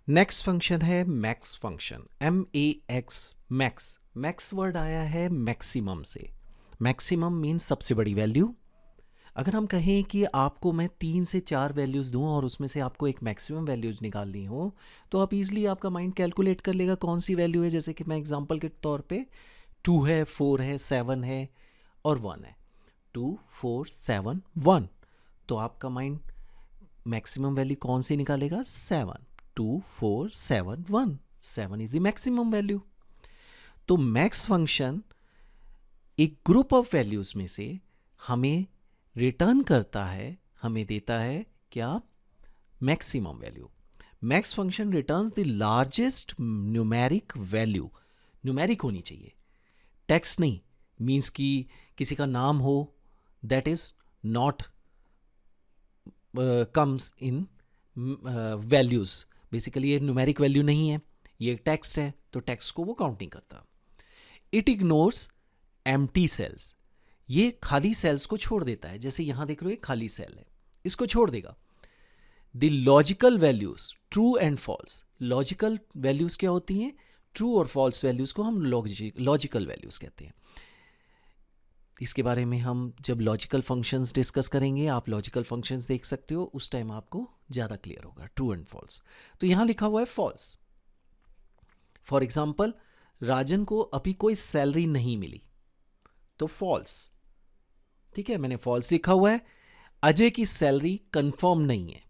Next function है max function, MAX, max. Max word आया है मैक्सिमम से। मैक्सिमम मीन्स सबसे बड़ी वैल्यू। अगर हम कहें कि आपको मैं 3 से 4 वैल्यूज़ दूं और उसमें से आपको एक मैक्सिमम वैल्यूज़ निकालनी हो, तो आप इजीली आपका माइंड कैलकुलेट कर लेगा कौन सी वैल्यू है। जैसे कि मैं एग्जांपल के तौर पे 2 है, 4 है, 7 है और 1 है। 2, 4, 7, 1। तो आपका माइंड मैक्सिमम वैल्यू कौन सी निकालेगा? 7। 2, 4, 7, 1। 7 इज द मैक्सिमम वैल्यू। तो मैक्स फंक्शन एक ग्रुप ऑफ वैल्यूज में से हमें रिटर्न करता है, हमें देता है क्या? Maximum value. Max function returns the largest numeric value. Numeric होनी चाहिए, टेक्स्ट नहीं। मीन्स कि किसी का नाम हो, that is not comes in values. Basically ये न्यूमेरिक वैल्यू नहीं है, ये टेक्स्ट है, तो टेक्स्ट को वो काउंट नहीं करता। It ignores empty cells. ये खाली सेल्स को छोड़ देता है। जैसे यहां देख रहे हो एक खाली सेल है, इसको छोड़ देगा। The logical values true and false. Logical values क्या होती हैं? ट्रू और फॉल्स वैल्यूज को हम लॉजिकल वैल्यूज कहते हैं। इसके बारे में हम जब लॉजिकल फंक्शंस डिस्कस करेंगे, आप लॉजिकल फंक्शंस देख सकते हो, उस टाइम आपको ज़्यादा क्लियर होगा ट्रू एंड फॉल्स। तो यहां लिखा हुआ है फॉल्स। फॉर एग्जाम्पल, राजन को अभी कोई सैलरी नहीं मिली, तो फॉल्स। ठीक है, मैंने फॉल्स लिखा हुआ है। अजय की सैलरी कंफर्म नहीं है,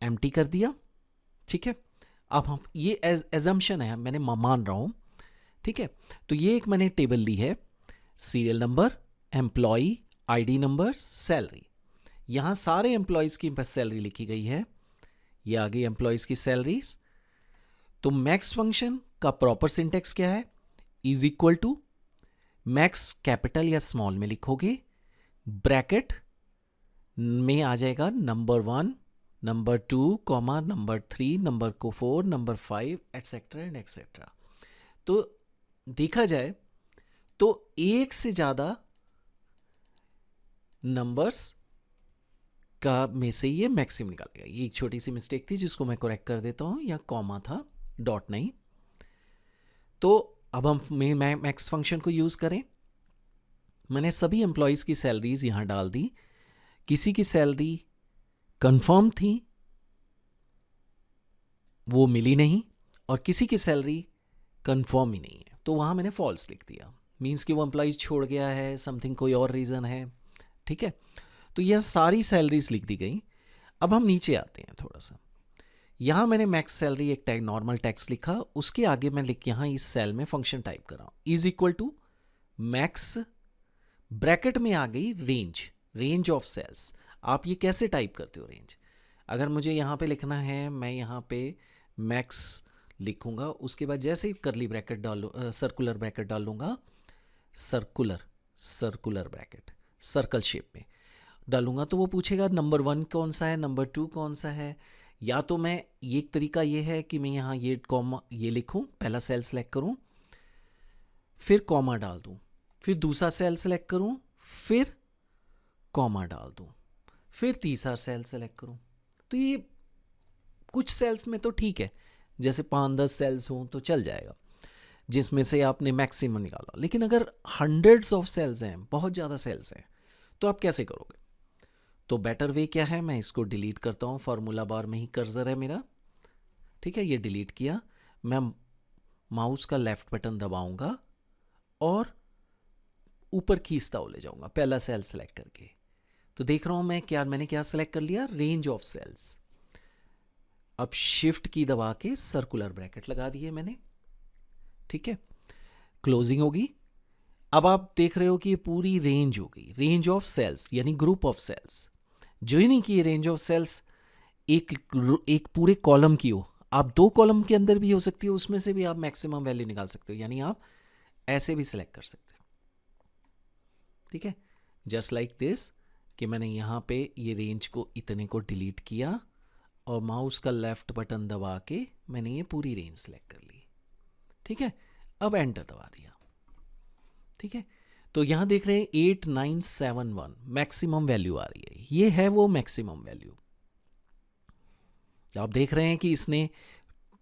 एम्प्टी कर दिया। ठीक है, अब हम ये एजम्पशन है, मैंने मान रहा हूं। ठीक है, तो ये एक मैंने टेबल ली है, serial number, employee, ID number, salary. यहां सारे एम्प्लॉयज की सैलरी लिखी गई है। ये आ गई एम्प्लॉयज की सैलरीज। तो मैक्स फंक्शन का प्रॉपर सिंटेक्स क्या है? Is equal to, max capital या स्मॉल में लिखोगे, ब्रैकेट में आ जाएगा number 1, number 2, comma number 3, number को 4, नंबर 5, एटसेट्रा एंड एक्सेट्रा। तो देखा जाए तो एक से ज्यादा नंबर्स का में से ये मैक्सिमम निकालेगा। ये एक छोटी सी मिस्टेक थी जिसको मैं करेक्ट कर देता हूं, या कॉमा था, डॉट नहीं। तो अब हम मैक्स फंक्शन को यूज करें। मैंने सभी एम्प्लॉयज की सैलरीज यहां डाल दी। किसी की सैलरी कंफर्म थी, वो मिली नहीं, और किसी की सैलरी कंफर्म ही नहीं है, तो वहां मैंने फॉल्स लिख दिया। मीन्स कि वो एम्प्लॉयज छोड़ गया है, समथिंग कोई और रीज़न है। ठीक है, तो यह सारी सैलरीज लिख दी गई। अब हम नीचे आते हैं थोड़ा सा। यहां मैंने मैक्स सैलरी एक टैग नॉर्मल टैक्स लिखा, उसके आगे मैं लिख यहां इस सेल में फंक्शन टाइप कर रहा हूं, is equal to max, bracket में आ गई रेंज, रेंज ऑफ सेल्स। आप ये कैसे टाइप करते हो रेंज? अगर मुझे यहां पे लिखना है, मैं यहां पे मैक्स लिखूंगा, उसके बाद जैसे ही करली ब्रैकेट डालू, सर्कुलर ब्रैकेट डालूंगा, circular circular bracket circle shape में डालूंगा, तो वो पूछेगा नंबर 1 कौन सा है, नंबर 2 कौन सा है। या तो मैं, एक तरीका ये है कि मैं यहाँ ये कॉमा ये लिखूं, पहला सेल सेलेक्ट करूं, फिर कॉमा डाल दूं, फिर दूसरा सेल सेलेक्ट करूं, फिर कॉमा डाल दूं, फिर तीसरा सेल सेलेक्ट करूं। तो ये कुछ सेल्स में तो ठीक है, जैसे 5-10 सेल्स हों तो चल जाएगा, जिसमें से आपने मैक्सिमम निकाला। लेकिन अगर हंड्रेड्स ऑफ सेल्स हैं, बहुत ज़्यादा सेल्स हैं, तो आप कैसे करोगे? तो बेटर वे क्या है, मैं इसको डिलीट करता हूँ। फार्मूला बार में ही कर्सर है मेरा। ठीक है, ये डिलीट किया। मैं माउस का लेफ्ट बटन दबाऊंगा और ऊपर खींचता ले जाऊंगा पहला सेल सेलेक्ट करके। तो देख रहा हूं मैं क्या, मैंने क्या सेलेक्ट कर लिया? Range of cells. अब शिफ्ट की दबा के सर्कुलर ब्रैकेट लगा दिए मैंने। ठीक है, क्लोजिंग होगी। अब आप देख रहे हो कि ये पूरी रेंज हो गई, रेंज ऑफ सेल्स यानी ग्रुप ऑफ सेल्स। जो ही नहीं कि ये रेंज ऑफ सेल्स एक एक पूरे कॉलम की हो, आप 2 कॉलम के अंदर भी हो सकती हो, उसमें से भी आप मैक्सिमम वैल्यू निकाल सकते हो, यानी आप ऐसे भी सिलेक्ट कर सकते हो। ठीक है, जस्ट लाइक दिस, कि मैंने यहाँ पे ये रेंज को इतने को डिलीट किया और माउस का लेफ्ट बटन दबा के मैंने ये पूरी रेंज सेलेक्ट कर ली। ठीक है, अब एंटर दबा दिया। ठीक है, तो यहां देख रहे हैं 8971 मैक्सिमम वैल्यू आ रही है, ये है वो मैक्सिमम वैल्यू। आप देख रहे हैं कि इसने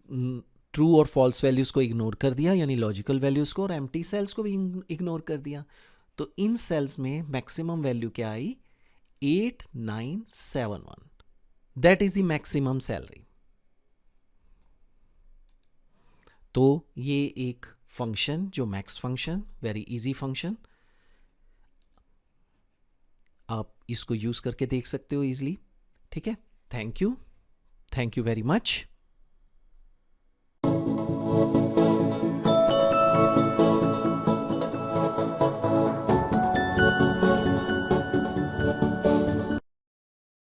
ट्रू और फॉल्स वैल्यूज़ को इग्नोर कर दिया, यानी लॉजिकल वैल्यूज़ को, और एम्प्टी सेल्स को भी इग्नोर कर दिया। तो इन सेल्स में मैक्सिमम वैल्यू क्या आई? 8971। That is the maximum salary. तो ये एक फंक्शन जो max function, very easy function, आप इसको यूज करके देख सकते हो इजीली। ठीक है, थैंक यू वेरी मच।